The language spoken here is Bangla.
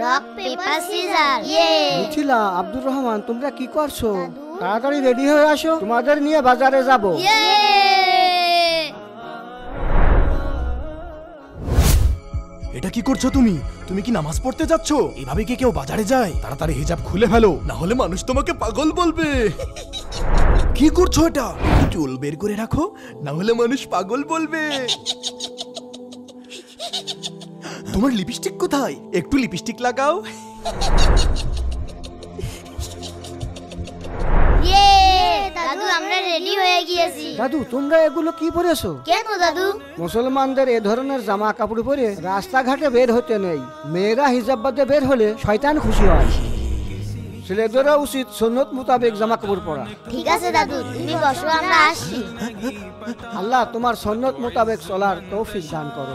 Rock paper scissor Mithila, Abdur Rahman, তোমরা কি করছো? তাড়াতাড়ি রেডি হয়ে আসো, তোমাদের নিয়ে বাজারে যাব। এটা কি করছো তুমি? তুমি কি নামাজ পড়তে যাচ্ছ? এভাবে কি কেউ বাজারে যায়? তাড়াতাড়ি হিজাব খুলে ফেলো, না হলে মানুষ তোমাকে পাগল বলবে। কি করছো এটা? চুল বের করে রাখো, না হলে মানুষ পাগল বলবে। তোমার লিপস্টিক কোথায়? একটু লিপস্টিক লাগাও। দাদু আমরা রেডি হয়ে গিয়েছি। দাদু, তোমরা এগুলো কি পরেছো? কেন দাদু? মুসলমানদের এ ধরনের জামা কাপড় পরে রাস্তাঘাটে বের হতে নেই। মেয়েরা হিজাব বাদে বের হলে শয়তান খুশি হয়। ছেলেদেরও উচিত সুন্নত মোতাবেক জামা কাপড় পরা। ঠিক আছে দাদু, তুমি বসো, আমরা আসছি। আল্লাহ তোমার সুন্নত মোতাবেক চলার তৌফিক দান করো।